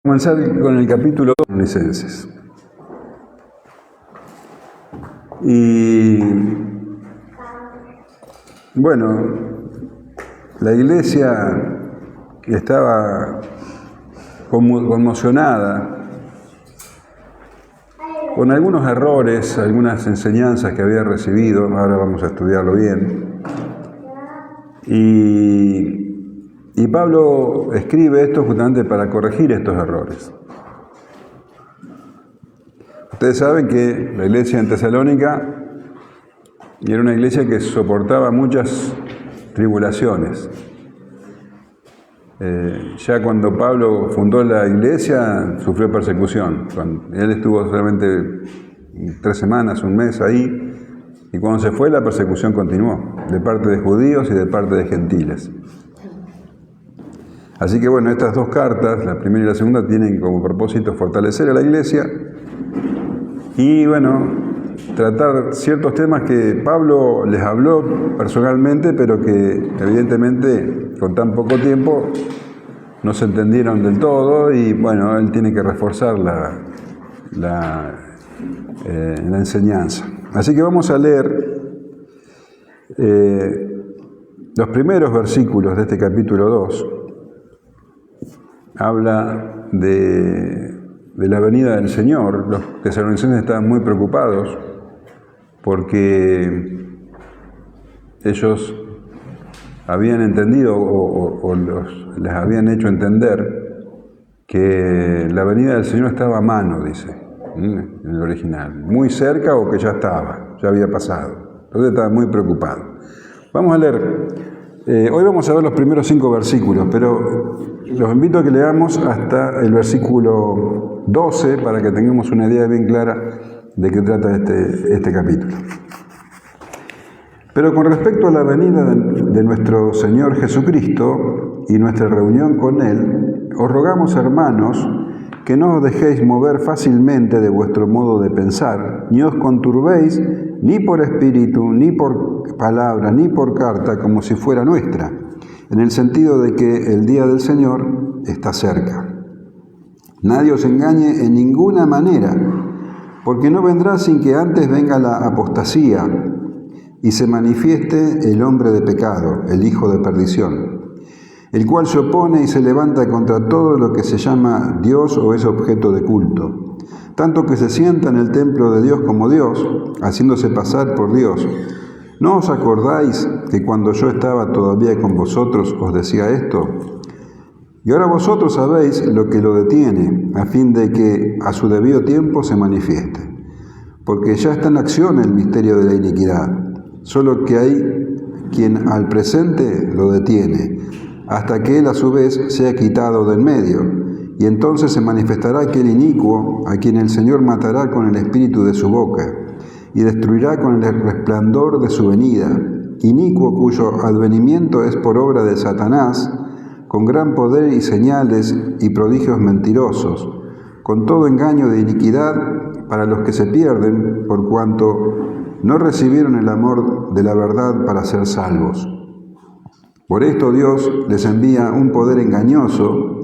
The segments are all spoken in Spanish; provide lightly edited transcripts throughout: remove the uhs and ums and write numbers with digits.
Comenzar con el capítulo 2 de Tesalonicenses. Y bueno, la iglesia estaba conmocionada con algunos errores, algunas enseñanzas que había recibido. Ahora vamos a estudiarlo bien. Y Pablo escribe esto justamente para corregir estos errores. Ustedes saben que la iglesia en Tesalónica era una iglesia que soportaba muchas tribulaciones. Ya cuando Pablo fundó la iglesia, sufrió persecución. Él estuvo solamente 3 semanas, un mes ahí, y cuando se fue la persecución continuó, de parte de judíos y de parte de gentiles. Así que bueno, estas dos cartas, la primera y la segunda, tienen como propósito fortalecer a la iglesia y bueno, tratar ciertos temas que Pablo les habló personalmente, pero que evidentemente con tan poco tiempo no se entendieron del todo y bueno, él tiene que reforzar la enseñanza. Así que vamos a leer los primeros versículos de este capítulo 2. Habla de la venida del Señor. Los tesalonicenses estaban muy preocupados porque ellos habían entendido o les habían hecho entender que la venida del Señor estaba a mano, dice, en el original, muy cerca o que ya había pasado. Entonces estaban muy preocupados. Vamos a leer. Hoy vamos a ver los primeros 5 versículos, pero los invito a que leamos hasta el versículo 12 para que tengamos una idea bien clara de qué trata este capítulo. Pero con respecto a la venida de nuestro Señor Jesucristo y nuestra reunión con Él, os rogamos, hermanos, que no os dejéis mover fácilmente de vuestro modo de pensar, ni os conturbéis ni por espíritu, ni por palabra, ni por carta, como si fuera nuestra, en el sentido de que el día del Señor está cerca. Nadie os engañe en ninguna manera, porque no vendrá sin que antes venga la apostasía y se manifieste el hombre de pecado, el hijo de perdición, el cual se opone y se levanta contra todo lo que se llama Dios o es objeto de culto, tanto que se sienta en el templo de Dios como Dios, haciéndose pasar por Dios. ¿No os acordáis que cuando yo estaba todavía con vosotros os decía esto? Y ahora vosotros sabéis lo que lo detiene, a fin de que a su debido tiempo se manifieste. Porque ya está en acción el misterio de la iniquidad, solo que hay quien al presente lo detiene, hasta que él a su vez sea quitado del medio. Y entonces se manifestará aquel inicuo a quien el Señor matará con el espíritu de su boca y destruirá con el resplandor de su venida, inicuo cuyo advenimiento es por obra de Satanás, con gran poder y señales y prodigios mentirosos, con todo engaño de iniquidad para los que se pierden, por cuanto no recibieron el amor de la verdad para ser salvos. Por esto Dios les envía un poder engañoso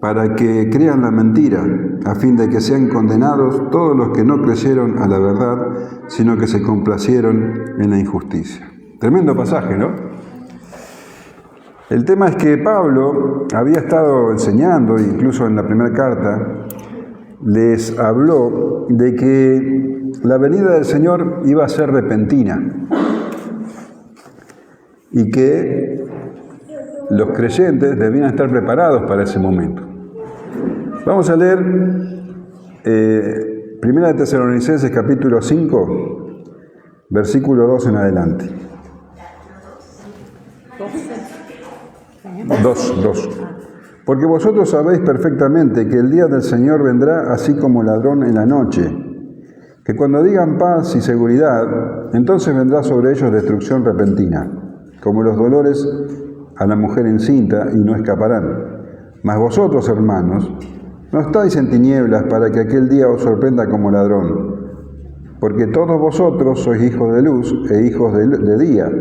para que crean la mentira, a fin de que sean condenados todos los que no creyeron a la verdad, sino que se complacieron en la injusticia. Tremendo pasaje, ¿no? El tema es que Pablo había estado enseñando, incluso en la primera carta, les habló de que la venida del Señor iba a ser repentina y que los creyentes debían estar preparados para ese momento. Vamos a leer Primera de Tesalonicenses capítulo 5, versículo 2 en adelante. 2. Porque vosotros sabéis perfectamente que el día del Señor vendrá así como ladrón en la noche, que cuando digan paz y seguridad, entonces vendrá sobre ellos destrucción repentina, como los dolores a la mujer encinta, y no escaparán. Mas vosotros, hermanos, no estáis en tinieblas para que aquel día os sorprenda como ladrón, porque todos vosotros sois hijos de luz e hijos de día.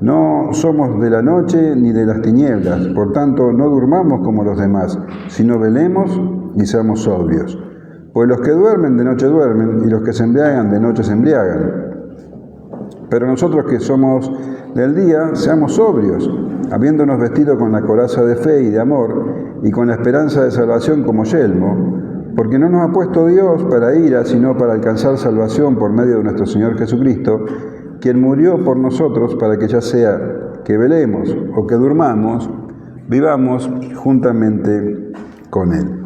No somos de la noche ni de las tinieblas, por tanto no durmamos como los demás, sino velemos y seamos sobrios. Pues los que duermen de noche duermen, y los que se embriagan de noche se embriagan. Pero nosotros que somos del día, seamos sobrios, habiéndonos vestido con la coraza de fe y de amor, y con la esperanza de salvación como yelmo, porque no nos ha puesto Dios para ira, sino para alcanzar salvación por medio de nuestro Señor Jesucristo, quien murió por nosotros para que ya sea que velemos o que durmamos, vivamos juntamente con Él.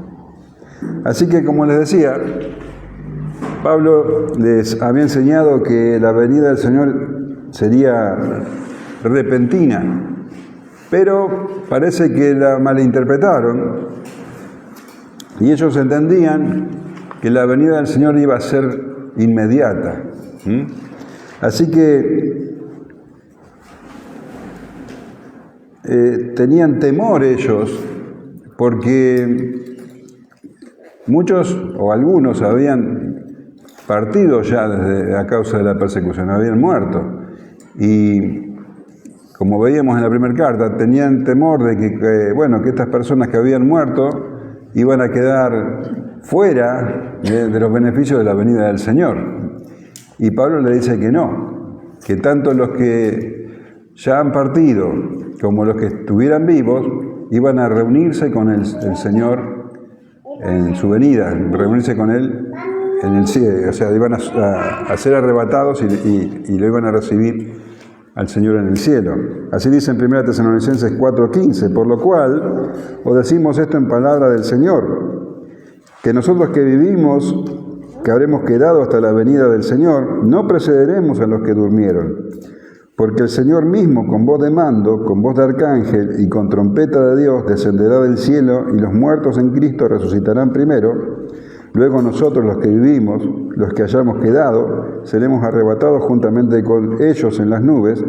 Así que, como les decía, Pablo les había enseñado que la venida del Señor sería repentina, pero parece que la malinterpretaron y ellos entendían que la venida del Señor iba a ser inmediata. Así que tenían temor ellos, porque muchos o algunos habían partido ya a causa de la persecución, habían muerto. Y como veíamos en la primera carta, tenían temor de que estas personas que habían muerto iban a quedar fuera de los beneficios de la venida del Señor. Y Pablo le dice que no, que tanto los que ya han partido como los que estuvieran vivos iban a reunirse con el Señor en su venida, reunirse con Él en el cielo, o sea, iban a ser arrebatados y lo iban a recibir al Señor en el cielo. Así dice en 1 Tesalonicenses 4:15, por lo cual os decimos esto en palabra del Señor, que nosotros que vivimos, que habremos quedado hasta la venida del Señor, no precederemos a los que durmieron, porque el Señor mismo, con voz de mando, con voz de arcángel y con trompeta de Dios, descenderá del cielo, y los muertos en Cristo resucitarán primero. Luego nosotros, los que vivimos, los que hayamos quedado, seremos arrebatados juntamente con ellos en las nubes,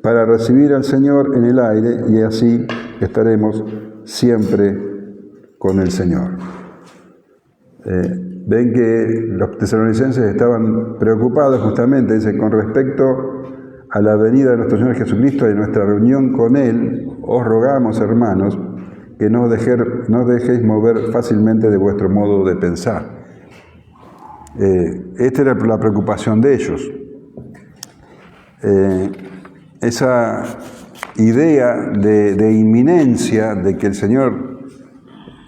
para recibir al Señor en el aire, y así estaremos siempre con el Señor. Ven que los tesalonicenses estaban preocupados justamente, dice, con respecto a la venida de nuestro Señor Jesucristo y nuestra reunión con Él. Os rogamos, hermanos, que no os dejéis mover fácilmente de vuestro modo de pensar. Esta era la preocupación de ellos. Esa idea de inminencia, de que el Señor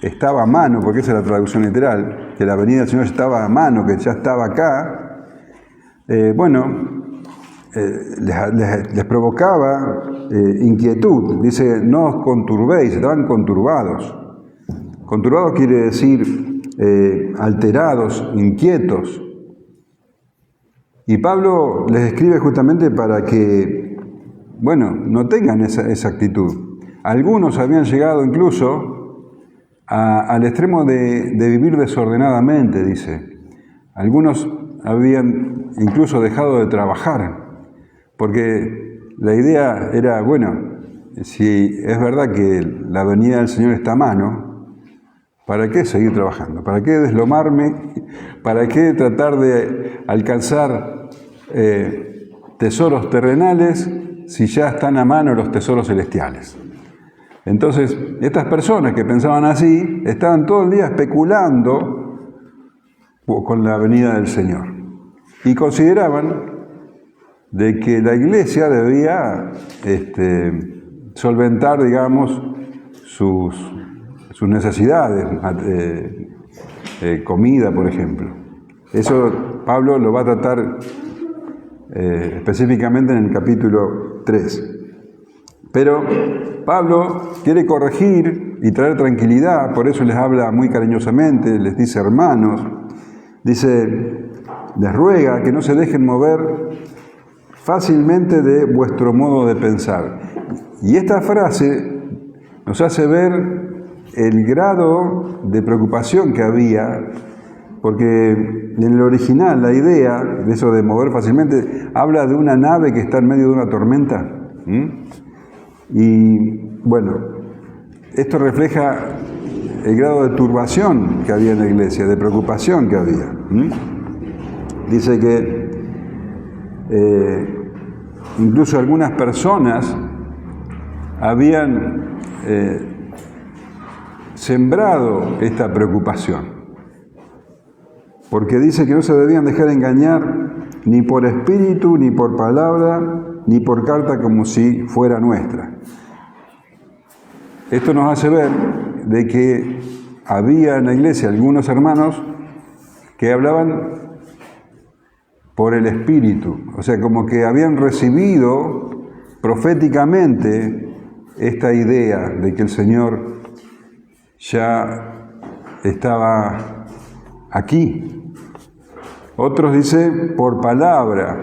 estaba a mano, porque esa es la traducción literal, que la venida del Señor estaba a mano, que ya estaba acá, les provocaba inquietud. Dice, no os conturbéis, estaban conturbados. Conturbados quiere decir alterados, inquietos. Y Pablo les escribe justamente para que, no tengan esa actitud. Algunos habían llegado incluso al extremo de vivir desordenadamente, dice. Algunos habían incluso dejado de trabajar, porque la idea era, si es verdad que la venida del Señor está a mano, ¿para qué seguir trabajando? ¿Para qué deslomarme? ¿Para qué tratar de alcanzar tesoros terrenales si ya están a mano los tesoros celestiales? Entonces, estas personas que pensaban así, estaban todo el día especulando con la venida del Señor. Y consideraban de que la iglesia debía solventar, digamos, sus necesidades, comida, por ejemplo. Eso Pablo lo va a tratar específicamente en el capítulo 3. Pero Pablo quiere corregir y traer tranquilidad, por eso les habla muy cariñosamente, les dice hermanos, les ruega que no se dejen mover fácilmente de vuestro modo de pensar. Y esta frase nos hace ver el grado de preocupación que había, porque en el original la idea de eso de mover fácilmente habla de una nave que está en medio de una tormenta. Y esto refleja el grado de turbación que había en la iglesia, de preocupación que había. Dice que incluso algunas personas habían sembrado esta preocupación, porque dice que no se debían dejar engañar ni por espíritu, ni por palabra, ni por carta como si fuera nuestra. Esto nos hace ver de que había en la iglesia algunos hermanos que hablaban por el espíritu, o sea, como que habían recibido proféticamente esta idea de que el Señor ya estaba aquí. Otros dicen por palabra.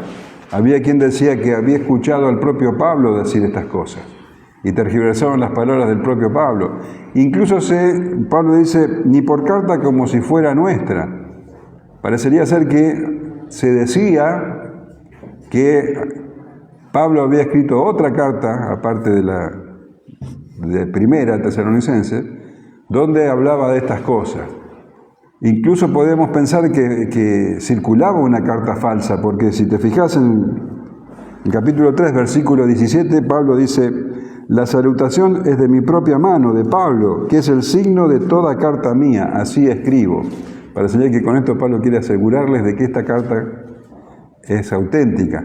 Había quien decía que había escuchado al propio Pablo decir estas cosas y tergiversaban las palabras del propio Pablo. Incluso Pablo dice, ni por carta como si fuera nuestra. Parecería ser que se decía que Pablo había escrito otra carta, aparte de primera Tesalonicenses, donde hablaba de estas cosas. Incluso podemos pensar que circulaba una carta falsa, porque si te fijas en el capítulo 3, versículo 17, Pablo dice, la salutación es de mi propia mano, de Pablo, que es el signo de toda carta mía, así escribo. Parecería que con esto Pablo quiere asegurarles de que esta carta es auténtica.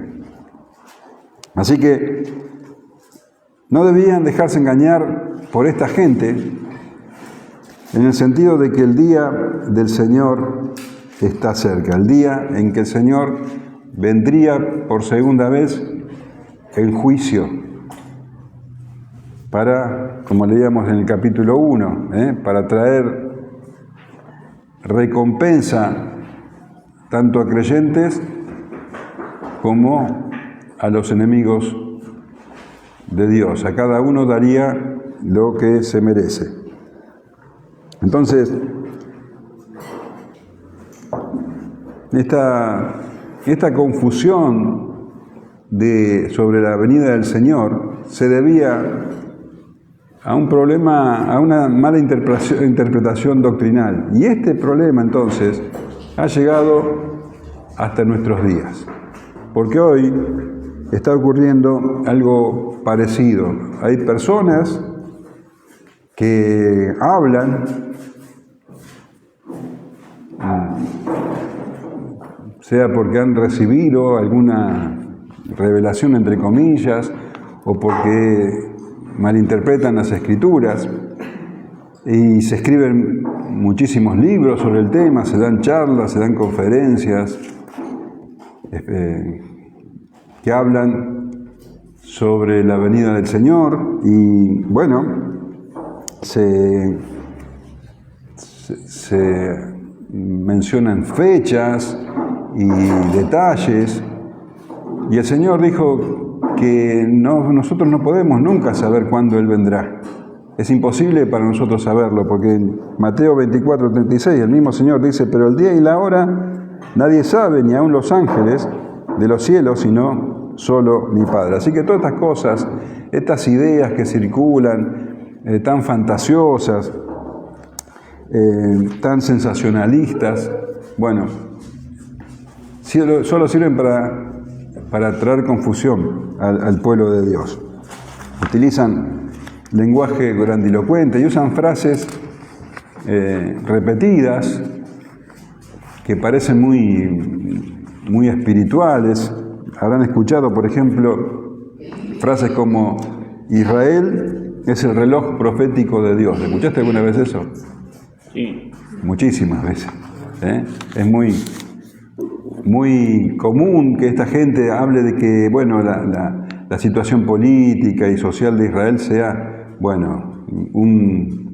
Así que no debían dejarse engañar por esta gente, en el sentido de que el día del Señor está cerca, el día en que el Señor vendría por segunda vez en juicio para, como leíamos en el capítulo 1, para traer recompensa tanto a creyentes como a los enemigos de Dios. A cada uno daría lo que se merece. Entonces, esta confusión sobre la venida del Señor se debía a un problema, a una mala interpretación doctrinal. Y este problema, entonces, ha llegado hasta nuestros días. Porque hoy está ocurriendo algo parecido. Hay personas que hablan, sea porque han recibido alguna revelación, entre comillas, o porque malinterpretan las Escrituras, y se escriben muchísimos libros sobre el tema, se dan charlas, se dan conferencias, que hablan sobre la venida del Señor, y bueno, se mencionan fechas y detalles, y el Señor dijo que nosotros no podemos nunca saber cuándo Él vendrá. Es imposible para nosotros saberlo, porque en Mateo 24:36 el mismo Señor dice, pero el día y la hora nadie sabe, ni aun los ángeles de los cielos, sino solo mi Padre. Así que todas estas cosas, estas ideas que circulan, tan fantasiosas, tan sensacionalistas, bueno, solo sirven para traer confusión al pueblo de Dios. Utilizan lenguaje grandilocuente y usan frases repetidas que parecen muy espirituales. Habrán escuchado, por ejemplo, frases como Israel es el reloj profético de Dios. ¿Escuchaste alguna vez eso? Sí. Muchísimas veces. Es muy común que esta gente hable de que, bueno, la situación política y social de Israel sea, bueno, un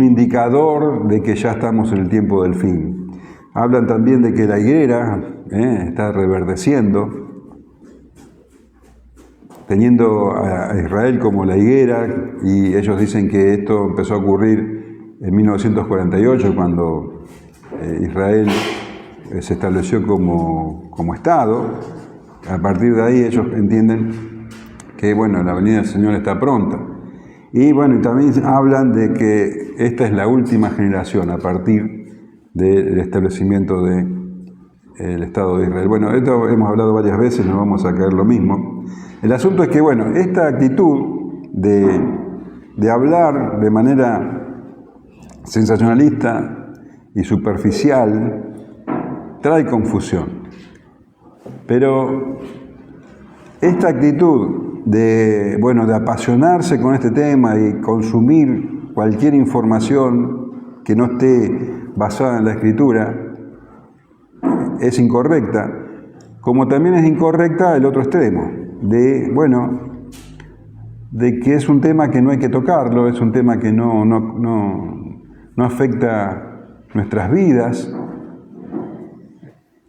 indicador de que ya estamos en el tiempo del fin. Hablan también de que la higuera está reverdeciendo, teniendo a Israel como la higuera, y ellos dicen que esto empezó a ocurrir en 1948, cuando Israel se estableció como Estado. A partir de ahí ellos entienden que, bueno, la venida del Señor está pronta. Y bueno, y también hablan de que esta es la última generación a partir del establecimiento de el Estado de Israel. Bueno, esto hemos hablado varias veces, no vamos a caer lo mismo. El asunto es que, bueno, esta actitud de hablar de manera sensacionalista y superficial trae confusión. Pero esta actitud de apasionarse con este tema y consumir cualquier información que no esté basada en la Escritura es incorrecta, como también es incorrecta el otro extremo, de que es un tema que no hay que tocarlo, es un tema que no afecta nuestras vidas.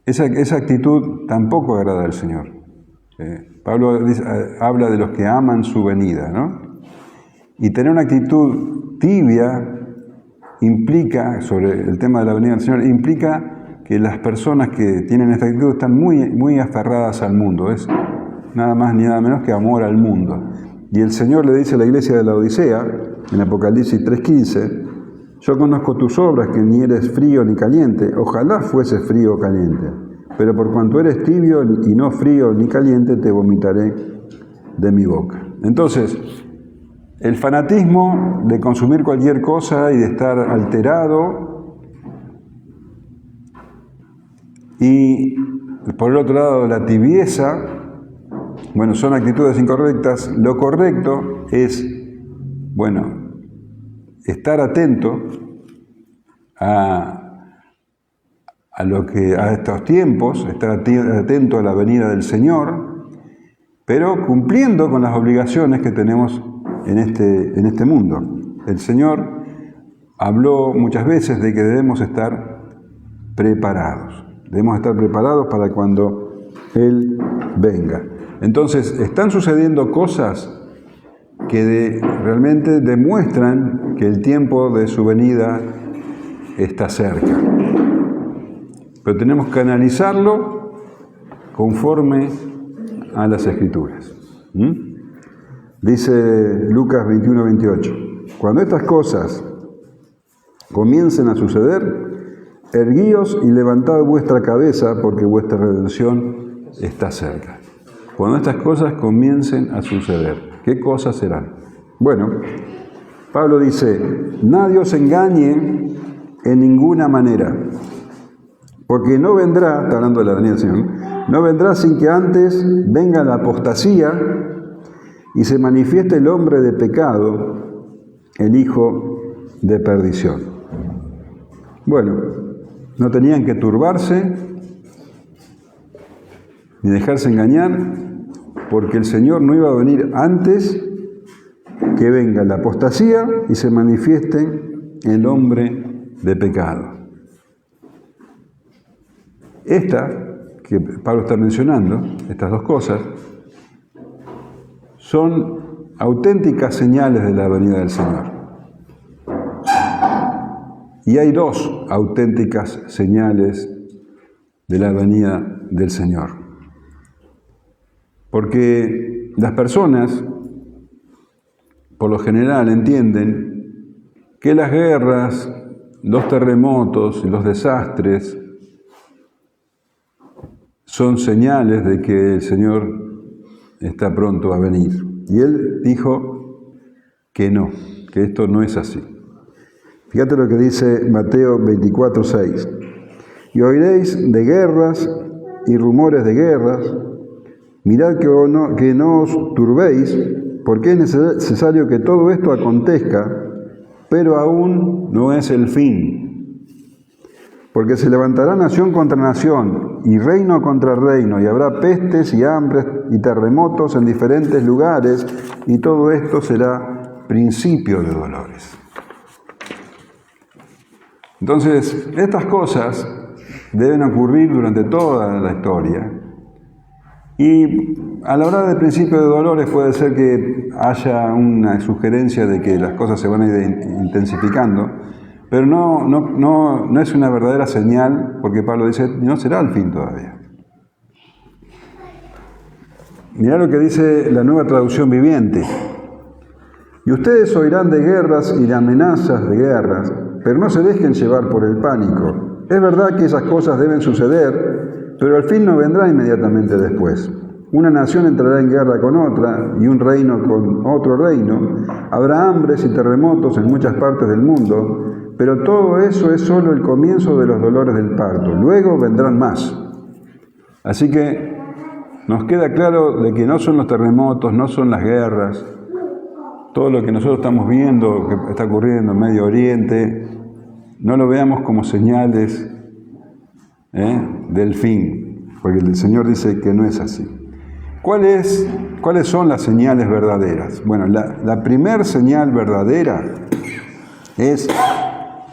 Esa actitud tampoco agrada al Señor. Pablo habla de los que aman su venida, ¿no? Y tener una actitud tibia implica, sobre el tema de la venida del Señor, implica que las personas que tienen esta actitud están muy, muy aferradas al mundo. Es nada más ni nada menos que amor al mundo. Y el Señor le dice a la iglesia de la Odisea, en Apocalipsis 3:15, yo conozco tus obras, que ni eres frío ni caliente. Ojalá fueses frío o caliente. Pero por cuanto eres tibio y no frío ni caliente, te vomitaré de mi boca. Entonces, el fanatismo de consumir cualquier cosa y de estar alterado, y por el otro lado la tibieza, son actitudes incorrectas. Lo correcto es, estar atento a estos tiempos, estar atento a la venida del Señor, pero cumpliendo con las obligaciones que tenemos en este mundo. El Señor habló muchas veces de que debemos estar preparados. Debemos estar preparados para cuando Él venga. Entonces, están sucediendo cosas que realmente demuestran que el tiempo de su venida está cerca. Pero tenemos que analizarlo conforme a las Escrituras. Dice Lucas 21:28, cuando estas cosas comiencen a suceder, erguíos y levantad vuestra cabeza, porque vuestra redención está cerca. Cuando estas cosas comiencen a suceder, ¿qué cosas serán? Pablo dice, nadie os engañe en ninguna manera, porque no vendrá, está hablando de la venida del Señor, no vendrá sin que antes venga la apostasía y se manifieste el hombre de pecado, el hijo de perdición. No tenían que turbarse ni dejarse engañar, porque el Señor no iba a venir antes que venga la apostasía y se manifieste el hombre de pecado. Esta, que Pablo está mencionando, estas dos cosas, son auténticas señales de la venida del Señor. Y hay dos auténticas señales de la venida del Señor. Porque las personas, por lo general, entienden que las guerras, los terremotos y los desastres son señales de que el Señor está pronto a venir. Y Él dijo que no, que esto no es así. Fíjate lo que dice Mateo 24:6. Y oiréis de guerras y rumores de guerras. Mirad que no os turbéis, porque es necesario que todo esto acontezca, pero aún no es el fin. Porque se levantará nación contra nación, y reino contra reino, y habrá pestes y hambres y terremotos en diferentes lugares, y todo esto será principio de dolores. Entonces, estas cosas deben ocurrir durante toda la historia. Y a la hora del principio de dolores puede ser que haya una sugerencia de que las cosas se van a ir intensificando, pero no es una verdadera señal, porque Pablo dice, no será el fin todavía. Mirá lo que dice la Nueva Traducción Viviente. Y ustedes oirán de guerras y de amenazas de guerras, pero no se dejen llevar por el pánico. Es verdad que esas cosas deben suceder, Pero el fin no vendrá inmediatamente después. Una nación entrará en guerra con otra y un reino con otro reino. Habrá hambres y terremotos en muchas partes del mundo, pero todo eso es solo el comienzo de los dolores del parto. Luego vendrán más. Así que nos queda claro de que no son los terremotos, no son las guerras, todo lo que nosotros estamos viendo que está ocurriendo en Medio Oriente, no lo veamos como señales del fin, porque el Señor dice que no es así. ¿Cuáles son las señales verdaderas? Bueno, la primer señal verdadera es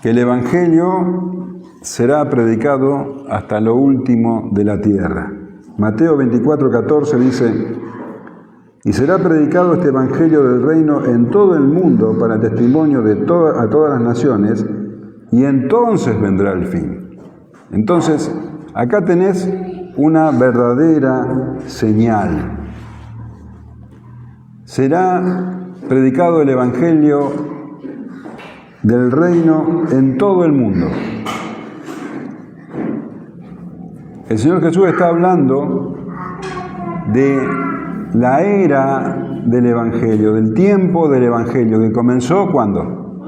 que el Evangelio será predicado hasta lo último de la tierra. Mateo 24:14 dice: y será predicado este Evangelio del reino en todo el mundo para testimonio a todas las naciones, y entonces vendrá el fin. Entonces, acá tenés una verdadera señal. Será predicado el Evangelio del reino en todo el mundo. El Señor Jesús está hablando de la era del Evangelio, del tiempo del Evangelio, que comenzó ¿cuándo?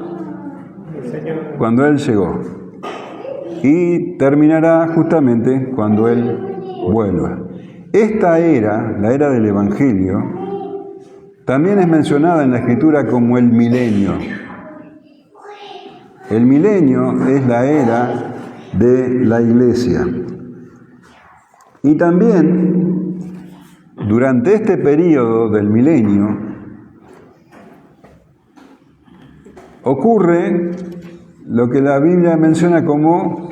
Cuando Él llegó. Y terminará justamente cuando Él vuelva. Esta era, la era del Evangelio, también es mencionada en la Escritura como el milenio. El milenio es la era de la Iglesia. Y también, durante este periodo del milenio, ocurre lo que la Biblia menciona como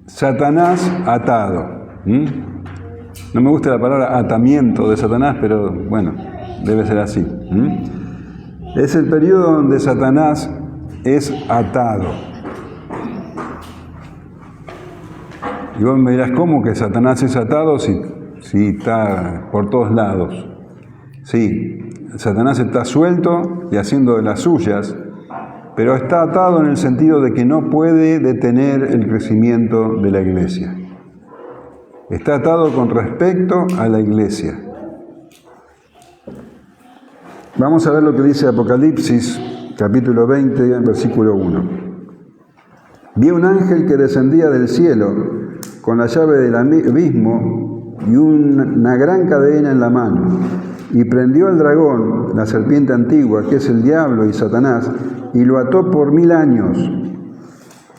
Satanás atado. No me gusta la palabra atamiento de Satanás, pero bueno, debe ser así. Es el periodo donde Satanás es atado. Y vos me dirás, ¿cómo que Satanás es atado si está por todos lados? Sí, Satanás está suelto y haciendo de las suyas, pero está atado en el sentido de que no puede detener el crecimiento de la Iglesia. Está atado con respecto a la Iglesia. Vamos a ver lo que dice Apocalipsis, capítulo 20, versículo 1. Vi un ángel que descendía del cielo con la llave del abismo y una gran cadena en la mano, y prendió al dragón, la serpiente antigua, que es el diablo y Satanás, y lo ató por 1000 años,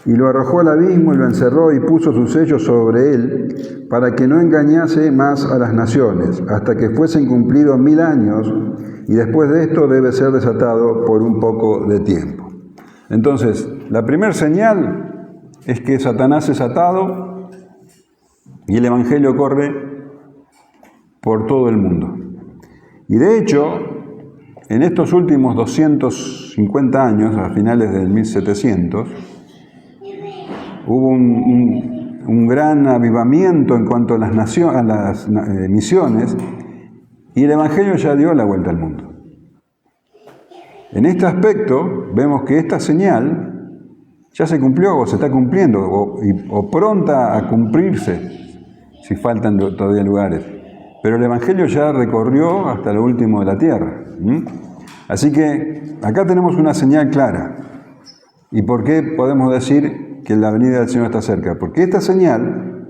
y lo arrojó al abismo y lo encerró y puso sus sellos sobre él, para que no engañase más a las naciones, hasta que fuesen cumplidos 1000 años, y después de esto debe ser desatado por un poco de tiempo. Entonces, la primera señal es que Satanás es atado y el Evangelio corre por todo el mundo. Y de hecho, en estos últimos 250 años, a finales del 1700, hubo un gran avivamiento en cuanto a las misiones, y el Evangelio ya dio la vuelta al mundo. En este aspecto, vemos que esta señal ya se cumplió o se está cumpliendo, o pronta a cumplirse, si faltan todavía lugares. Pero el Evangelio ya recorrió hasta lo último de la tierra. Así que acá tenemos una señal clara. ¿Y por qué podemos decir que la venida del Señor está cerca? Porque esta señal,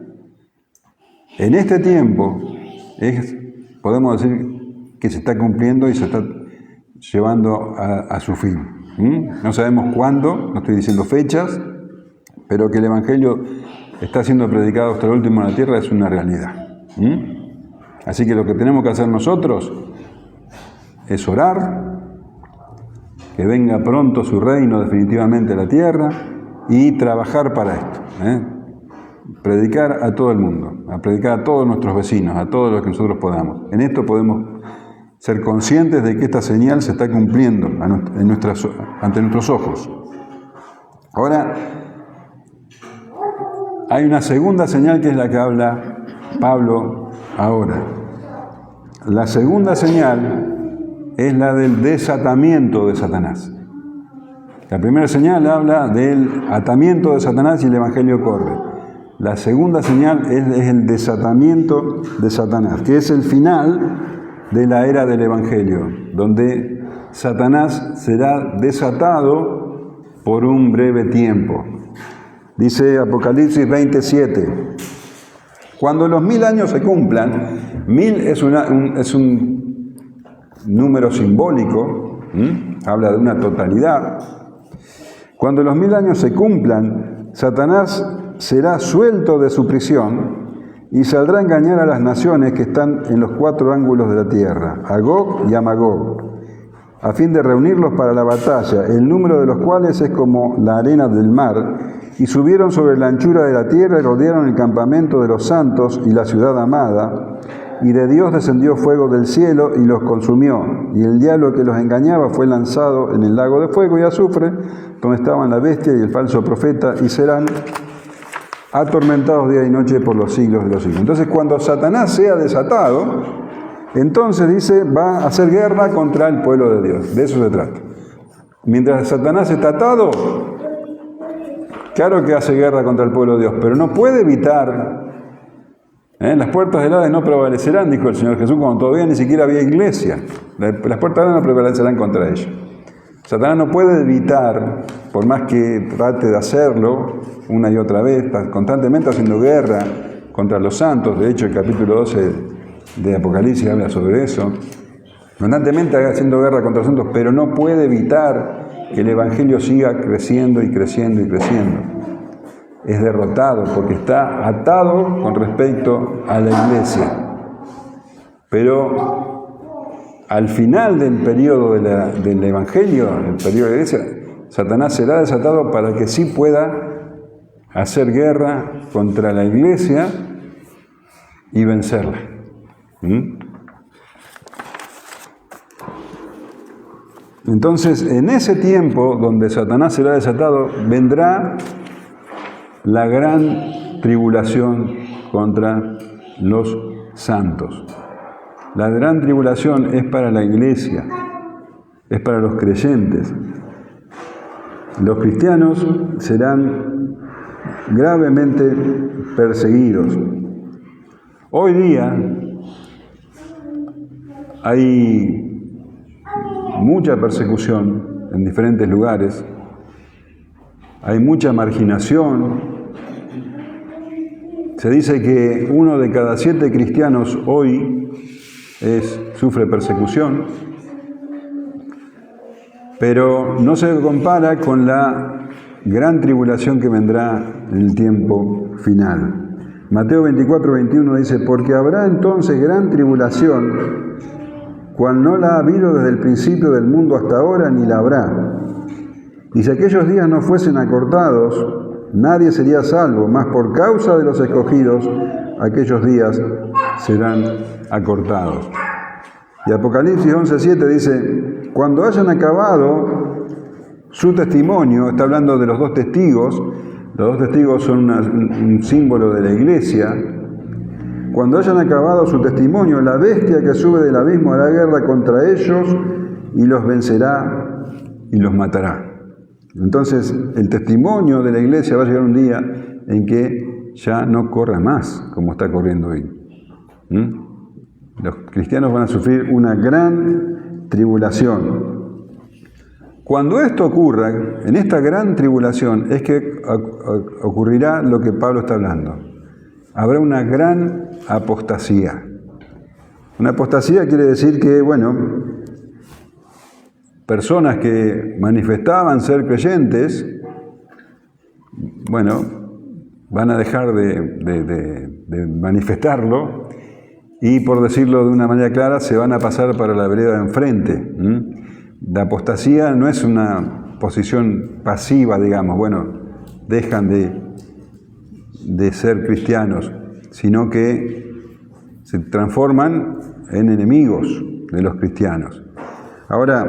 en este tiempo, podemos decir que se está cumpliendo y se está llevando a su fin. No sabemos cuándo, no estoy diciendo fechas, pero que el Evangelio está siendo predicado hasta lo último de la tierra es una realidad. Así que lo que tenemos que hacer nosotros es orar, que venga pronto su reino definitivamente a la tierra, y trabajar para esto. Predicar a todo el mundo, a predicar a todos nuestros vecinos, a todos los que nosotros podamos. En esto podemos ser conscientes de que esta señal se está cumpliendo ante nuestros ojos. Ahora, hay una segunda señal que es la que habla Pablo ahora. La segunda señal es la del desatamiento de Satanás. La primera señal habla del atamiento de Satanás y el Evangelio corre. La segunda señal es el desatamiento de Satanás, que es el final de la era del Evangelio, donde Satanás será desatado por un breve tiempo. Dice Apocalipsis 27, cuando los 1000 años se cumplan, 1000 es un número simbólico, habla de una totalidad. Cuando los 1000 años se cumplan, Satanás será suelto de su prisión y saldrá a engañar a las naciones que están en los 4 ángulos de la tierra, a Gog y a Magog, a fin de reunirlos para la batalla, el número de los cuales es como la arena del mar, y subieron sobre la anchura de la tierra y rodearon el campamento de los santos y la ciudad amada, y de Dios descendió fuego del cielo y los consumió, y el diablo que los engañaba fue lanzado en el lago de fuego y azufre, donde estaban la bestia y el falso profeta, y serán atormentados día y noche por los siglos de los siglos. Entonces, cuando Satanás sea desatado, entonces dice, va a hacer guerra contra el pueblo de Dios. De eso se trata. Mientras Satanás está atado, claro que hace guerra contra el pueblo de Dios, pero no puede evitar. Las puertas del Hades no prevalecerán, dijo el Señor Jesús, cuando todavía ni siquiera había iglesia. Las puertas del Hades no prevalecerán contra ellos. Satanás no puede evitar, por más que trate de hacerlo una y otra vez, está constantemente haciendo guerra contra los santos. De hecho, el capítulo 12 de Apocalipsis habla sobre eso. Constantemente haciendo guerra contra los santos, pero no puede evitar que el Evangelio siga creciendo y creciendo y creciendo. Es derrotado porque está atado con respecto a la iglesia. Pero al final del periodo del Evangelio, el periodo de la iglesia, Satanás será desatado para que sí pueda hacer guerra contra la iglesia y vencerla. Entonces, en ese tiempo donde Satanás será desatado, vendrá la gran tribulación contra los santos. La gran tribulación es para la iglesia, es para los creyentes. Los cristianos serán gravemente perseguidos. Hoy día hay mucha persecución en diferentes lugares, hay mucha marginación. Se dice que 1 de cada 7 cristianos hoy sufre persecución, pero no se compara con la gran tribulación que vendrá en el tiempo final. Mateo 24:21 dice, porque habrá entonces gran tribulación, cual no la ha habido desde el principio del mundo hasta ahora, ni la habrá. Y si aquellos días no fuesen acortados, nadie sería salvo, mas por causa de los escogidos, aquellos días serán acortados. Y Apocalipsis 11:7 dice, cuando hayan acabado su testimonio, está hablando de los 2 testigos, los 2 testigos son un símbolo de la iglesia. Cuando hayan acabado su testimonio, la bestia que sube del abismo hará guerra contra ellos y los vencerá y los matará. Entonces, el testimonio de la iglesia va a llegar un día en que ya no corra más como está corriendo hoy. Los cristianos van a sufrir una gran tribulación. Cuando esto ocurra, en esta gran tribulación, es que ocurrirá lo que Pablo está hablando. Habrá una gran apostasía. Una apostasía quiere decir que, personas que manifestaban ser creyentes, van a dejar de manifestarlo y, por decirlo de una manera clara, se van a pasar para la vereda de enfrente. La apostasía no es una posición pasiva, digamos, dejan de ser cristianos, sino que se transforman en enemigos de los cristianos. Ahora,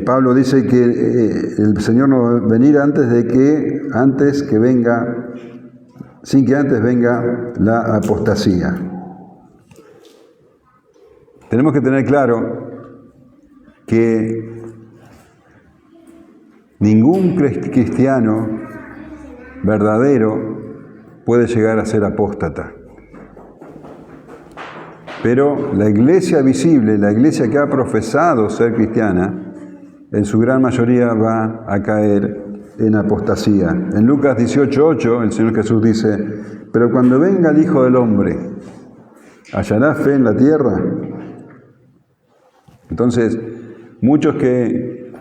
Pablo dice que el Señor no va a venir sin que antes venga la apostasía. Tenemos que tener claro que ningún cristiano verdadero puede llegar a ser apóstata. Pero la iglesia visible, la iglesia que ha profesado ser cristiana, en su gran mayoría va a caer en apostasía. En Lucas 18:8 el Señor Jesús dice: pero cuando venga el Hijo del Hombre, ¿hallará fe en la tierra? Entonces, muchos que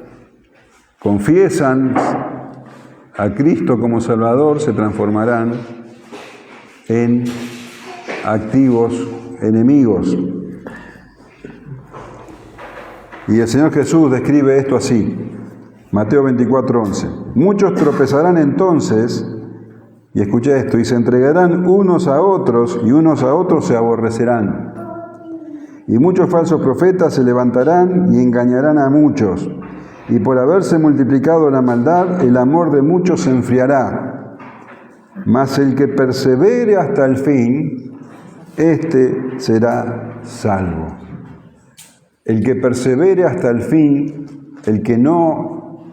confiesan a Cristo como Salvador se transformarán en activos enemigos. Y el Señor Jesús describe esto así, Mateo 24:11. Muchos tropezarán entonces, y escucha esto, y se entregarán unos a otros, y unos a otros se aborrecerán. Y muchos falsos profetas se levantarán y engañarán a muchos. Y por haberse multiplicado la maldad, el amor de muchos se enfriará. Mas el que persevere hasta el fin, éste será salvo. El que persevere hasta el fin, el que no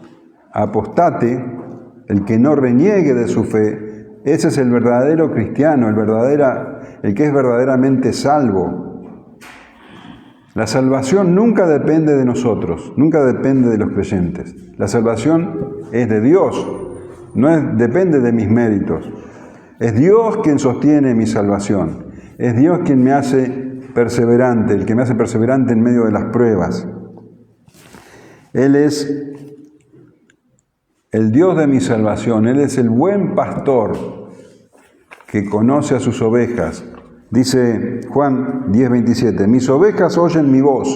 apostate, el que no reniegue de su fe, ese es el verdadero cristiano, el que es verdaderamente salvo. La salvación nunca depende de nosotros, nunca depende de los creyentes. La salvación es de Dios, depende de mis méritos. Es Dios quien sostiene mi salvación. Es Dios quien me hace perseverante, el que me hace perseverante en medio de las pruebas. Él es el Dios de mi salvación, Él es el buen pastor que conoce a sus ovejas. Dice Juan 10:27, mis ovejas oyen mi voz,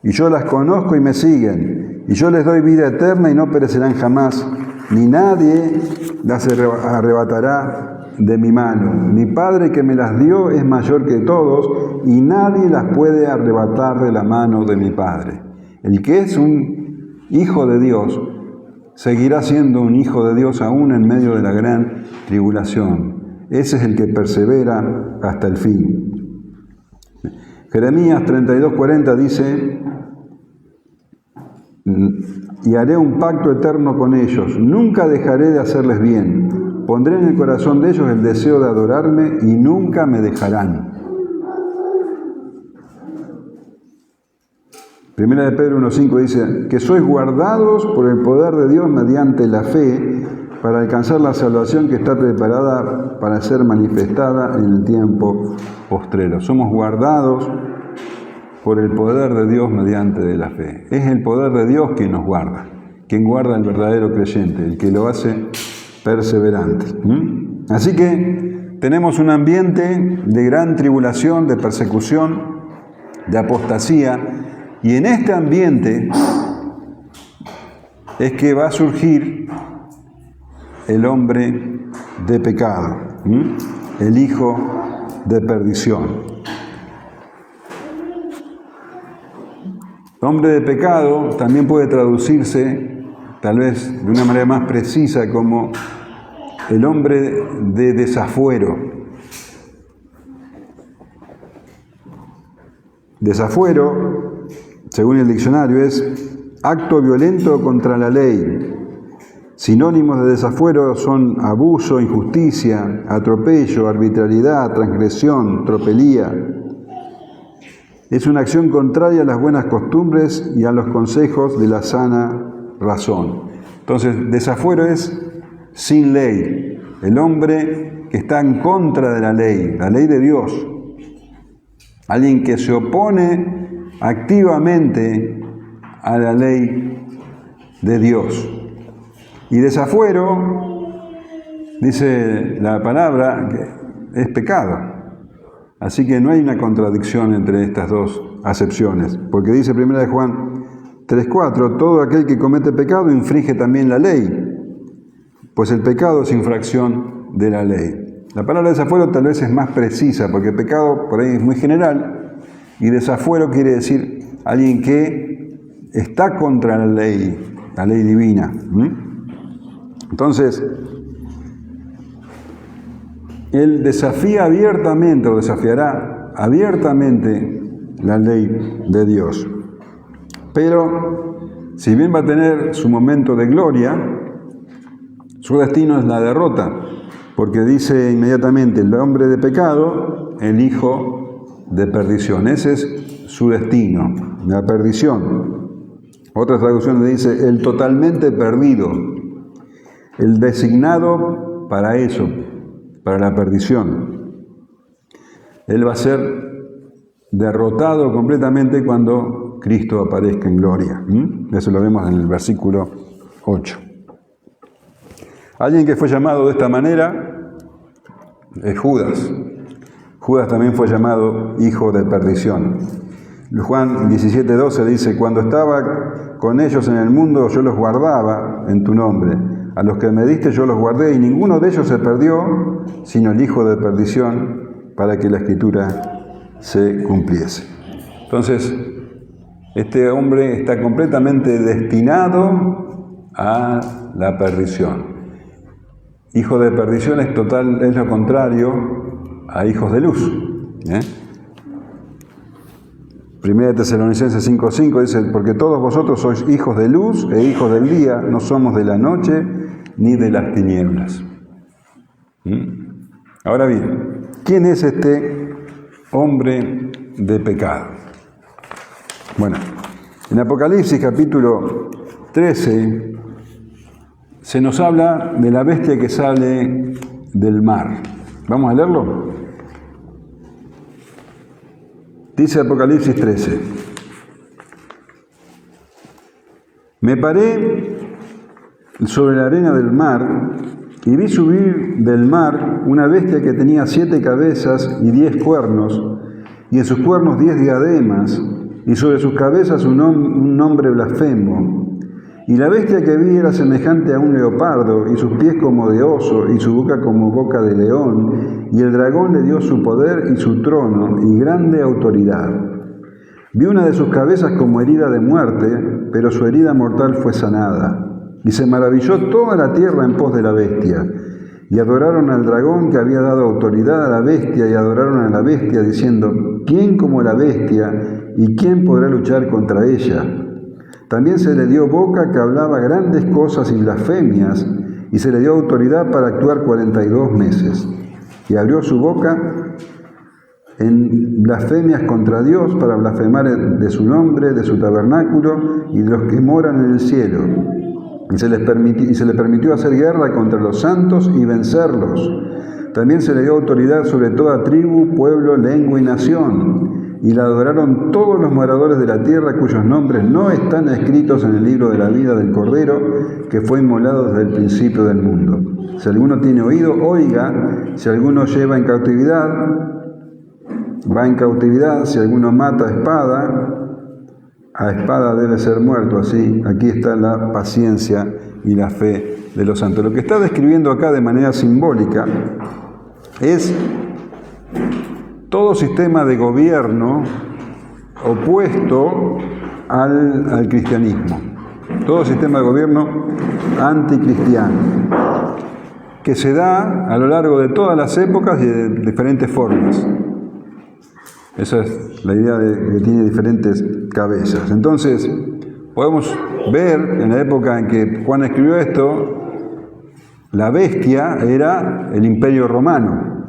y yo las conozco y me siguen, y yo les doy vida eterna y no perecerán jamás, ni nadie las arrebatará de mi mano. Mi Padre que me las dio es mayor que todos, y nadie las puede arrebatar de la mano de mi Padre. El que es un hijo de Dios, seguirá siendo un hijo de Dios aún en medio de la gran tribulación. Ese es el que persevera hasta el fin. Jeremías 32:40 dice, y haré un pacto eterno con ellos, nunca dejaré de hacerles bien, pondré en el corazón de ellos el deseo de adorarme y nunca me dejarán. Primera de Pedro 1:5 dice, que sois guardados por el poder de Dios mediante la fe, para alcanzar la salvación que está preparada para ser manifestada en el tiempo postrero. Somos guardados por el poder de Dios mediante de la fe. Es el poder de Dios quien nos guarda, quien guarda al verdadero creyente, el que lo hace perseverante. Así que tenemos un ambiente de gran tribulación, de persecución, de apostasía, y en este ambiente es que va a surgir el hombre de pecado, el hijo de perdición. Hombre de pecado también puede traducirse, tal vez de una manera más precisa, como el hombre de desafuero. Desafuero, según el diccionario, es acto violento contra la ley. Sinónimos de desafuero son abuso, injusticia, atropello, arbitrariedad, transgresión, tropelía. Es una acción contraria a las buenas costumbres y a los consejos de la sana razón. Entonces, desafuero es sin ley. El hombre que está en contra de la ley de Dios. Alguien que se opone activamente a la ley de Dios. Y desafuero, dice la palabra, que es pecado. Así que no hay una contradicción entre estas dos acepciones. Porque dice 1 de Juan 3:4, todo aquel que comete pecado infringe también la ley, pues el pecado es infracción de la ley. La palabra desafuero tal vez es más precisa, porque pecado por ahí es muy general, y desafuero quiere decir alguien que está contra la ley divina. Entonces, él desafía abiertamente, o desafiará abiertamente la ley de Dios. Pero, si bien va a tener su momento de gloria, Su destino es la derrota, porque dice inmediatamente el hombre de pecado, el hijo de perdición. Ese es su destino, la perdición. Otras traducciones dice el totalmente perdido, el designado para eso, para la perdición. Él va a ser derrotado completamente cuando Cristo aparezca en gloria. Eso lo vemos en el versículo 8. Alguien que fue llamado de esta manera es Judas. Judas también fue llamado hijo de perdición. Juan 17:12 dice, cuando estaba con ellos en el mundo, yo los guardaba en tu nombre. A los que me diste yo los guardé, y ninguno de ellos se perdió, sino el hijo de perdición, para que la Escritura se cumpliese. Entonces, este hombre está completamente destinado a la perdición. Hijo de perdición es lo contrario a hijos de luz. Primera de Tesalonicenses 5:5 dice, porque todos vosotros sois hijos de luz e hijos del día, no somos de la noche ni de las tinieblas. Ahora bien, ¿quién es este hombre de pecado? Bueno, en Apocalipsis capítulo 13 se nos habla de la bestia que sale del mar. ¿Vamos a leerlo? Dice Apocalipsis 13. Me paré sobre la arena del mar y vi subir del mar una bestia que tenía 7 cabezas y 10 cuernos, y en sus cuernos 10 diademas, y sobre sus cabezas un nombre blasfemo. Y la bestia que vi era semejante a un leopardo, y sus pies como de oso, y su boca como boca de león, y el dragón le dio su poder y su trono, y grande autoridad. Vi una de sus cabezas como herida de muerte, pero su herida mortal fue sanada. Y se maravilló toda la tierra en pos de la bestia, y adoraron al dragón que había dado autoridad a la bestia, y adoraron a la bestia, diciendo, ¿quién como la bestia, y quién podrá luchar contra ella? También se le dio boca que hablaba grandes cosas y blasfemias, y se le dio autoridad para actuar 42 meses. Y abrió su boca en blasfemias contra Dios, para blasfemar de su nombre, de su tabernáculo, y de los que moran en el cielo. Y se le permitió hacer guerra contra los santos y vencerlos. También se le dio autoridad sobre toda tribu, pueblo, lengua y nación. Y la adoraron todos los moradores de la tierra cuyos nombres no están escritos en el libro de la vida del Cordero, que fue inmolado desde el principio del mundo. Si alguno tiene oído, oiga. Si alguno lleva en cautividad, va en cautividad. Si alguno mata a espada debe ser muerto. Así, aquí está la paciencia y la fe de los santos. Lo que está describiendo acá de manera simbólica es todo sistema de gobierno opuesto al cristianismo. Todo sistema de gobierno anticristiano, que se da a lo largo de todas las épocas y de diferentes formas. Esa es la idea de que tiene diferentes cabezas. Entonces, podemos ver en la época en que Juan escribió esto, la bestia era el Imperio Romano.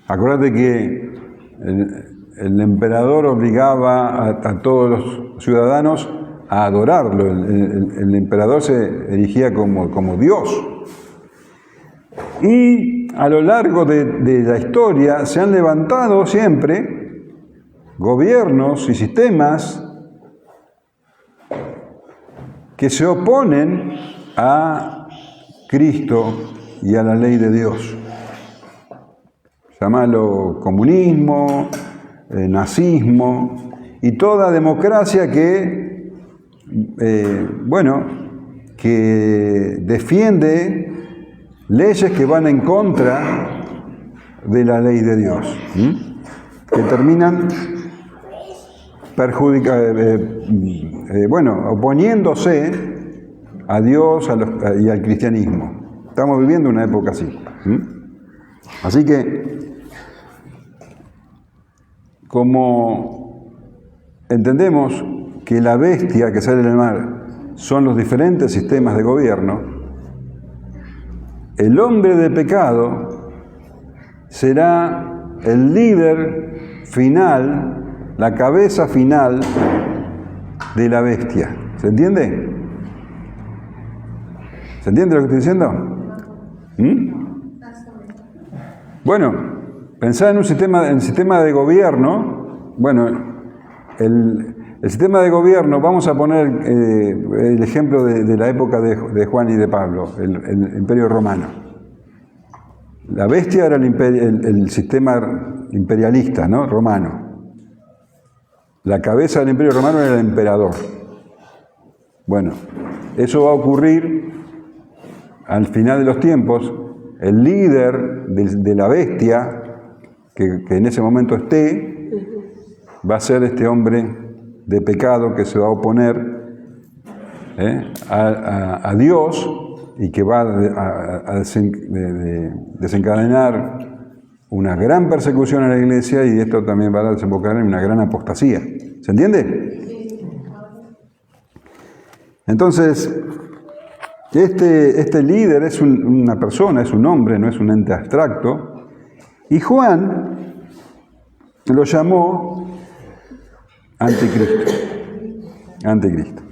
Acuérdate que el emperador obligaba a todos los ciudadanos a adorarlo. El emperador se erigía como Dios. Y a lo largo de la historia se han levantado siempre gobiernos y sistemas que se oponen a Cristo y a la ley de Dios. Llámalo comunismo, nazismo y toda democracia que defiende leyes que van en contra de la ley de Dios, que terminan oponiéndose a Dios y al cristianismo. Estamos viviendo una época así. Así que, como entendemos que la bestia que sale del mar son los diferentes sistemas de gobierno, el hombre de pecado será el líder final, la cabeza final de la bestia. ¿Se entiende? ¿Se entiende lo que estoy diciendo? Bueno, pensá en un sistema de gobierno. Bueno, el sistema de gobierno, vamos a poner el ejemplo de la época de Juan y de Pablo, el Imperio Romano. La bestia era el sistema imperialista, ¿no? Romano. La cabeza del Imperio Romano era el emperador. Bueno, eso va a ocurrir al final de los tiempos. El líder de la bestia, que en ese momento esté, va a ser este hombre de pecado que se va a oponer a Dios y que va a desencadenar una gran persecución a la iglesia, y esto también va a desembocar en una gran apostasía. ¿Se entiende? Entonces, este líder es una persona, es un hombre, no es un ente abstracto, y Juan lo llamó Anticristo. Anticristo.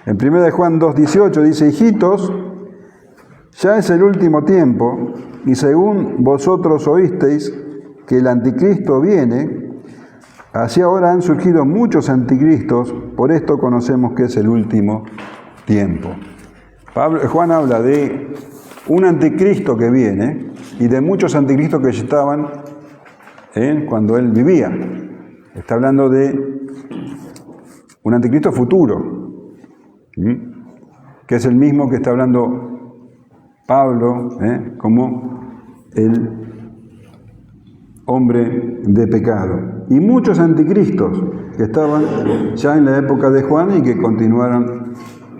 En 1 Juan 2:18 dice: hijitos, ya es el último tiempo, y según vosotros oísteis que el anticristo viene, así ahora han surgido muchos anticristos, por esto conocemos que es el último tiempo. Juan habla de un anticristo que viene y de muchos anticristos que ya estaban cuando él vivía. Está hablando de un anticristo futuro, que es el mismo que está hablando Pablo, como el hombre de pecado. Y muchos anticristos que estaban ya en la época de Juan y que continuaron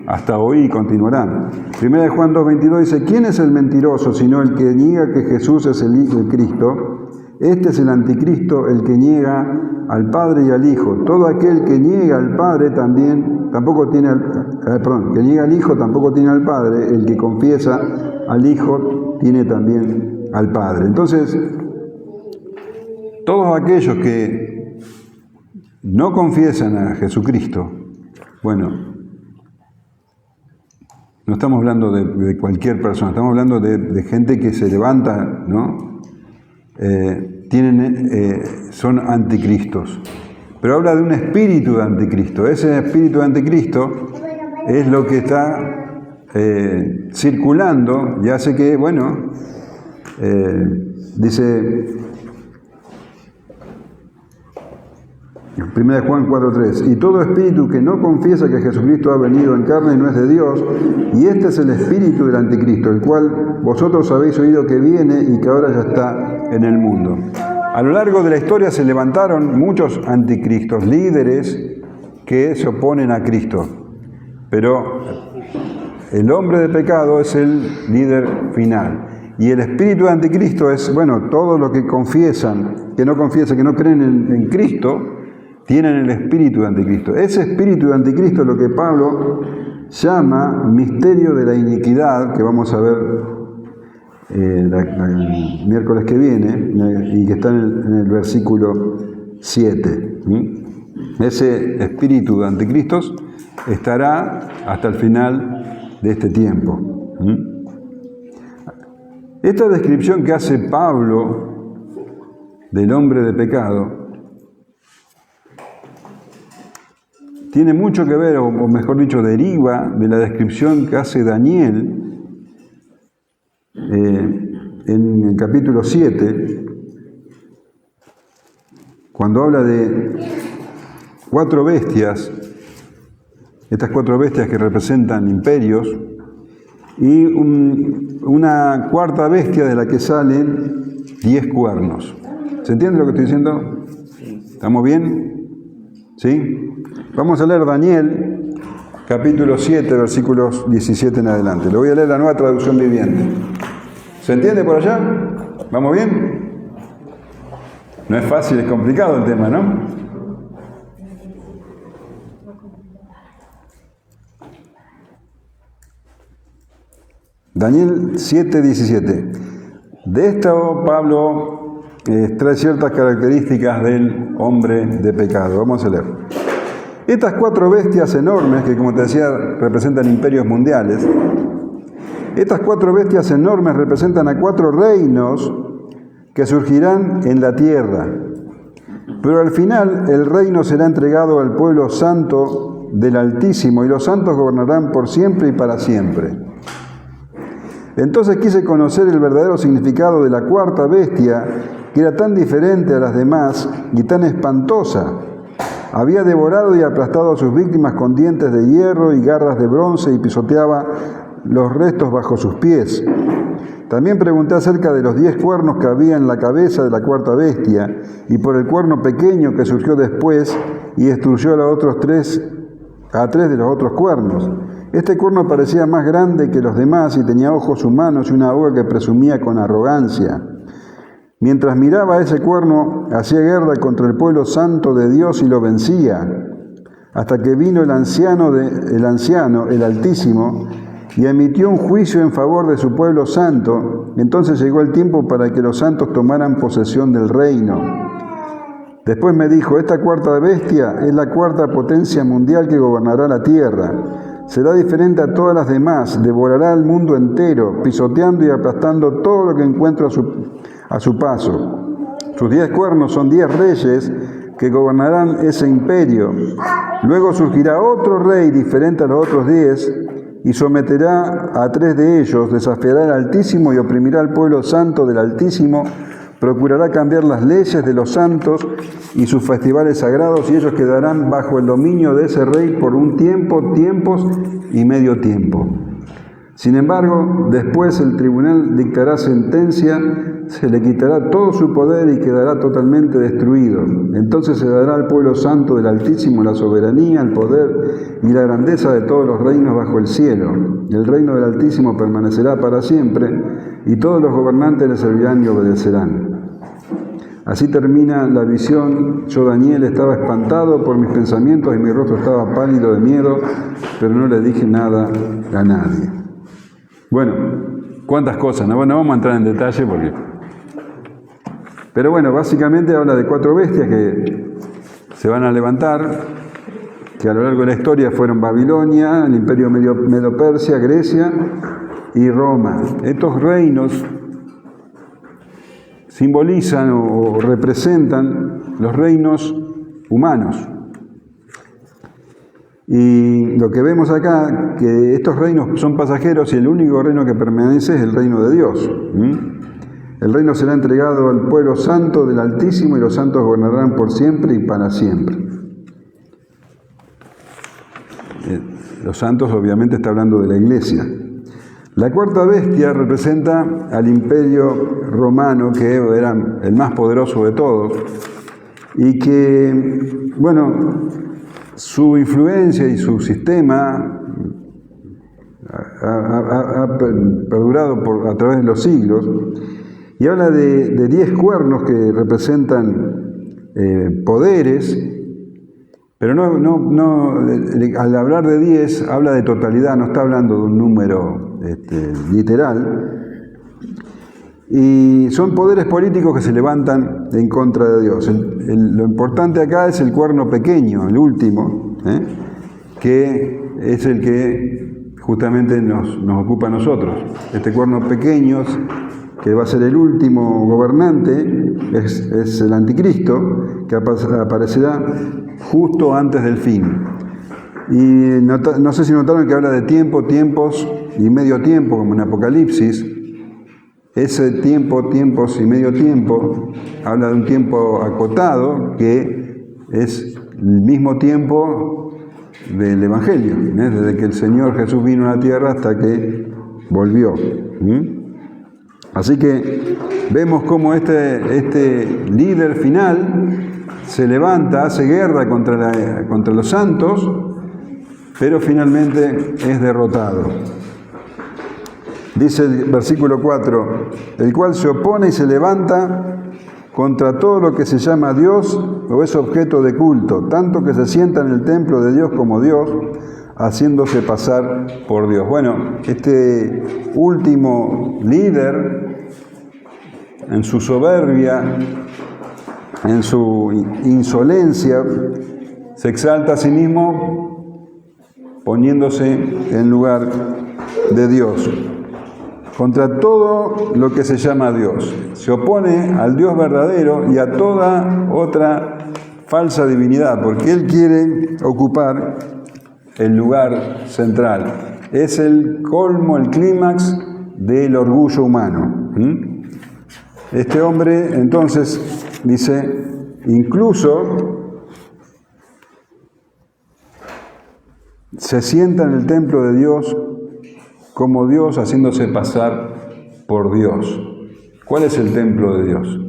hasta hoy y continuarán. 1 Juan 2:22 dice: ¿quién es el mentiroso sino el que niega que Jesús es el Hijo de Cristo? Este es el anticristo, el que niega al Padre y al Hijo. Todo aquel que niega al Padre tampoco tiene que niega al Hijo tampoco tiene al Padre. El que confiesa al Hijo tiene también al Padre. Entonces, todos aquellos que no confiesan a Jesucristo, bueno, no estamos hablando de cualquier persona, estamos hablando de gente que se levanta, ¿no? Son anticristos. Pero habla de un espíritu de anticristo. Ese espíritu de anticristo es lo que está circulando y hace que, bueno, dice 1 Juan 4:3: y todo espíritu que no confiesa que Jesucristo ha venido en carne no es de Dios, y este es el espíritu del anticristo, el cual vosotros habéis oído que viene y que ahora ya está en el mundo. A lo largo de la historia se levantaron muchos anticristos, líderes que se oponen a Cristo, pero el hombre de pecado es el líder final. Y el espíritu de anticristo es, bueno, todos los que confiesan, que no creen en Cristo, tienen el espíritu de anticristo. Ese espíritu de anticristo es lo que Pablo llama misterio de la iniquidad, que vamos a ver el miércoles que viene, y que está en el versículo 7. Ese espíritu de anticristos estará hasta el final de este tiempo. Esta descripción que hace Pablo del hombre de pecado tiene mucho que ver, o mejor dicho, deriva de la descripción que hace Daniel en el capítulo 7, cuando habla de 4 bestias, estas 4 bestias que representan imperios, y una cuarta bestia de la que salen 10 cuernos. ¿Se entiende lo que estoy diciendo? ¿Estamos bien? ¿Sí? Vamos a leer Daniel, capítulo 7, versículos 17 en adelante. Le voy a leer la Nueva Traducción Viviente. ¿Se entiende por allá? ¿Vamos bien? No es fácil, es complicado el tema, ¿no? Daniel 7:17. De esto Pablo trae ciertas características del hombre de pecado. Vamos a leer. Estas 4 bestias enormes, que como te decía representan imperios mundiales, estas 4 bestias enormes representan a 4 reinos que surgirán en la tierra. Pero al final el reino será entregado al pueblo santo del Altísimo, y los santos gobernarán por siempre y para siempre. Entonces quise conocer el verdadero significado de la 4ª bestia, que era tan diferente a las demás y tan espantosa. Había devorado y aplastado a sus víctimas con dientes de hierro y garras de bronce, y pisoteaba los restos bajo sus pies. También pregunté acerca de los 10 cuernos que había en la cabeza de la 4ª bestia, y por el cuerno pequeño que surgió después y destruyó a 3 de los otros cuernos. Este cuerno parecía más grande que los demás y tenía ojos humanos y una boca que presumía con arrogancia. Mientras miraba a ese cuerno, hacía guerra contra el pueblo santo de Dios y lo vencía, hasta que vino el anciano, el Altísimo, y emitió un juicio en favor de su pueblo santo. Entonces llegó el tiempo para que los santos tomaran posesión del reino. Después me dijo, esta 4ª bestia es la 4ª potencia mundial que gobernará la tierra. Será diferente a todas las demás, devorará el mundo entero, pisoteando y aplastando todo lo que encuentra a su paso. Sus 10 cuernos son 10 reyes que gobernarán ese imperio. Luego surgirá otro rey diferente a los otros 10, y someterá a 3 de ellos, desafiará al Altísimo y oprimirá al pueblo santo del Altísimo, procurará cambiar las leyes de los santos y sus festivales sagrados, y ellos quedarán bajo el dominio de ese rey por un tiempo, tiempos y medio tiempo. Sin embargo, después el tribunal dictará sentencia, se le quitará todo su poder y quedará totalmente destruido. Entonces se dará al pueblo santo del Altísimo la soberanía, el poder y la grandeza de todos los reinos bajo el cielo. El reino del Altísimo permanecerá para siempre, y todos los gobernantes le servirán y obedecerán. Así termina la visión. Yo, Daniel, estaba espantado por mis pensamientos y mi rostro estaba pálido de miedo, pero no le dije nada a nadie. Bueno, cuántas cosas, ¿no? Bueno, vamos a entrar en detalle porque... Pero bueno, básicamente habla de 4 bestias que se van a levantar, que a lo largo de la historia fueron Babilonia, el imperio Medo-Persia, Grecia y Roma. Estos reinos simbolizan o representan los reinos humanos. Y lo que vemos acá, que estos reinos son pasajeros y el único reino que permanece es el reino de Dios. El reino será entregado al pueblo santo del Altísimo, y los santos gobernarán por siempre y para siempre. Los santos obviamente está hablando de la iglesia. La 4ª bestia representa al imperio romano, que era el más poderoso de todos, y que, bueno, su influencia y su sistema ha perdurado a través de los siglos, y habla de 10 cuernos que representan poderes, pero al hablar de 10 habla de totalidad, no está hablando de un número literal. Y son poderes políticos que se levantan en contra de Dios. Lo importante acá es el cuerno pequeño, el último, que es el que justamente nos ocupa a nosotros. Este cuerno pequeño, que va a ser el último gobernante, es el anticristo, que aparecerá justo antes del fin. Y no sé si notaron que habla de tiempo, tiempos y medio tiempo, como en Apocalipsis. Ese tiempo, tiempos y medio tiempo, habla de un tiempo acotado, que es el mismo tiempo del Evangelio, desde que el Señor Jesús vino a la tierra hasta que volvió. Así que vemos cómo este líder final se levanta, hace guerra contra los santos, pero finalmente es derrotado. Dice el versículo 4, el cual se opone y se levanta contra todo lo que se llama Dios o es objeto de culto, tanto que se sienta en el templo de Dios como Dios, haciéndose pasar por Dios. Bueno, este último líder, en su soberbia, en su insolencia, se exalta a sí mismo poniéndose en lugar de Dios, contra todo lo que se llama Dios. Se opone al Dios verdadero y a toda otra falsa divinidad, porque él quiere ocupar el lugar central. Es el colmo, el clímax del orgullo humano. Este hombre, entonces, dice, incluso se sienta en el templo de Dios como Dios, haciéndose pasar por Dios. ¿Cuál es el templo de Dios?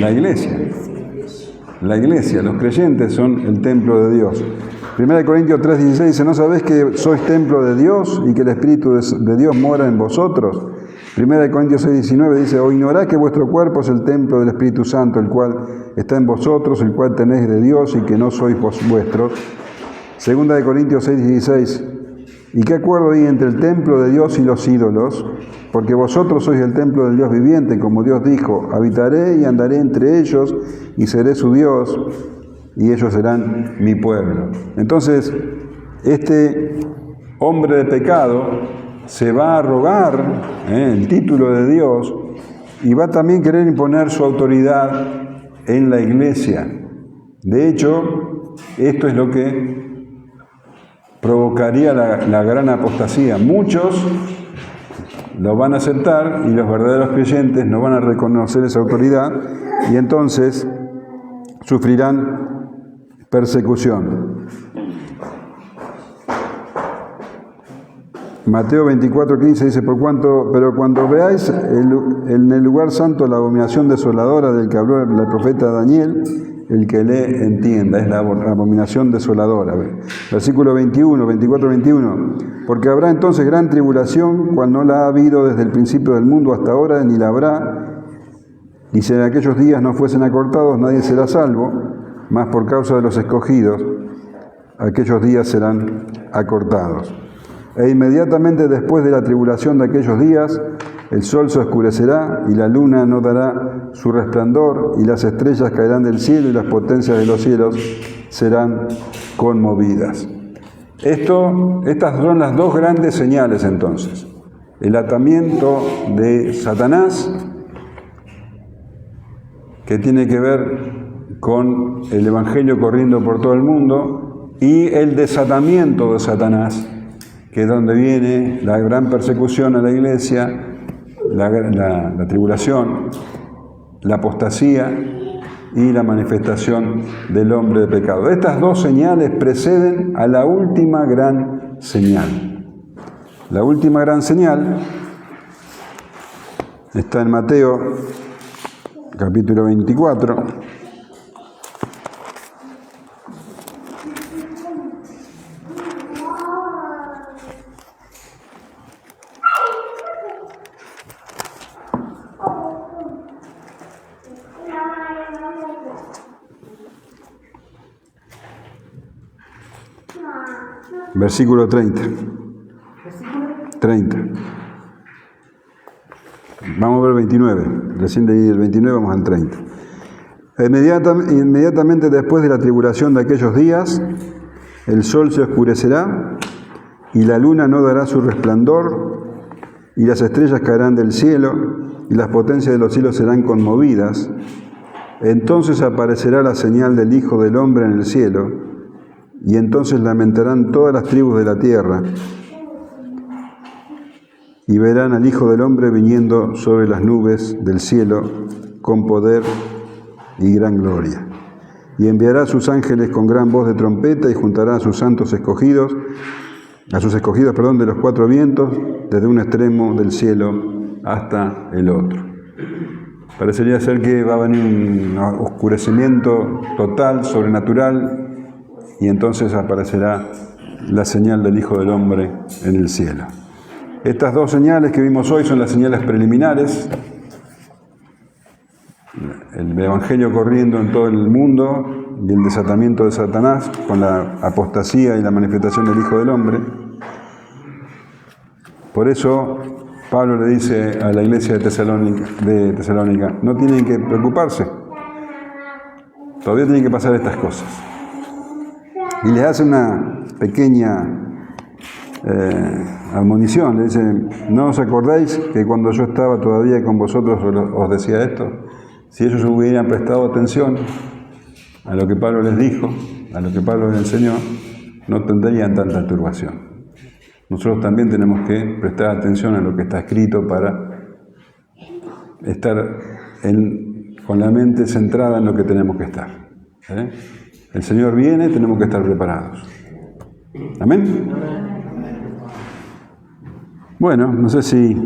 La iglesia. La iglesia, los creyentes son el templo de Dios. 1 Corintios 3:16 dice, ¿no sabéis que sois templo de Dios y que el Espíritu de Dios mora en vosotros? 1 Corintios 6:19 dice, ¿o ignoráis que vuestro cuerpo es el templo del Espíritu Santo, el cual está en vosotros, el cual tenéis de Dios y que no sois vuestros? 2 Corintios 6:16, ¿y qué acuerdo hay entre el templo de Dios y los ídolos? Porque vosotros sois el templo del Dios viviente, como Dios dijo, habitaré y andaré entre ellos y seré su Dios y ellos serán mi pueblo. Entonces, este hombre de pecado se va a arrogar el título de Dios y va también a querer imponer su autoridad en la iglesia. De hecho, esto es lo que provocaría la gran apostasía. Muchos lo van a aceptar y los verdaderos creyentes no van a reconocer esa autoridad y entonces sufrirán persecución. Mateo 24:15 dice, pero cuando veáis en el lugar santo la abominación desoladora del que habló el profeta Daniel, el que lee entienda, es la abominación desoladora. Versículo 24:21, porque habrá entonces gran tribulación, cual no la ha habido desde el principio del mundo hasta ahora, ni la habrá, y si en aquellos días no fuesen acortados, nadie será salvo, mas por causa de los escogidos, aquellos días serán acortados. E inmediatamente después de la tribulación de aquellos días, el sol se oscurecerá y la luna no dará su resplandor y las estrellas caerán del cielo y las potencias de los cielos serán conmovidas. Estas son las dos grandes señales entonces. El atamiento de Satanás, que tiene que ver con el Evangelio corriendo por todo el mundo, y el desatamiento de Satanás, que es donde viene la gran persecución a la iglesia, la tribulación, la apostasía y la manifestación del hombre de pecado. Estas dos señales preceden a la última gran señal. La última gran señal está en Mateo, capítulo 24. Versículo 30. 30. Vamos a ver el 29. Recién leí el 29, vamos al 30. Inmediatamente después de la tribulación de aquellos días, el sol se oscurecerá y la luna no dará su resplandor y las estrellas caerán del cielo y las potencias de los cielos serán conmovidas. Entonces aparecerá la señal del Hijo del Hombre en el cielo. Y entonces lamentarán todas las tribus de la tierra y verán al Hijo del Hombre viniendo sobre las nubes del cielo con poder y gran gloria. Y enviará a sus ángeles con gran voz de trompeta y juntará a sus santos escogidos, de los cuatro vientos, desde un extremo del cielo hasta el otro. Parecería ser que va a venir un oscurecimiento total, sobrenatural, y entonces aparecerá la señal del Hijo del Hombre en el cielo. Estas dos señales que vimos hoy son las señales preliminares. El Evangelio corriendo en todo el mundo, y el desatamiento de Satanás con la apostasía y la manifestación del Hijo del Hombre. Por eso Pablo le dice a la iglesia de Tesalónica, no tienen que preocuparse, todavía tienen que pasar estas cosas. Y les hace una pequeña admonición, le dice, ¿no os acordáis que cuando yo estaba todavía con vosotros os decía esto? Si ellos hubieran prestado atención a lo que Pablo les dijo, a lo que Pablo les enseñó, no tendrían tanta turbación. Nosotros también tenemos que prestar atención a lo que está escrito para estar con la mente centrada en lo que tenemos que estar. El Señor viene, tenemos que estar preparados. ¿Amén? Bueno, no sé si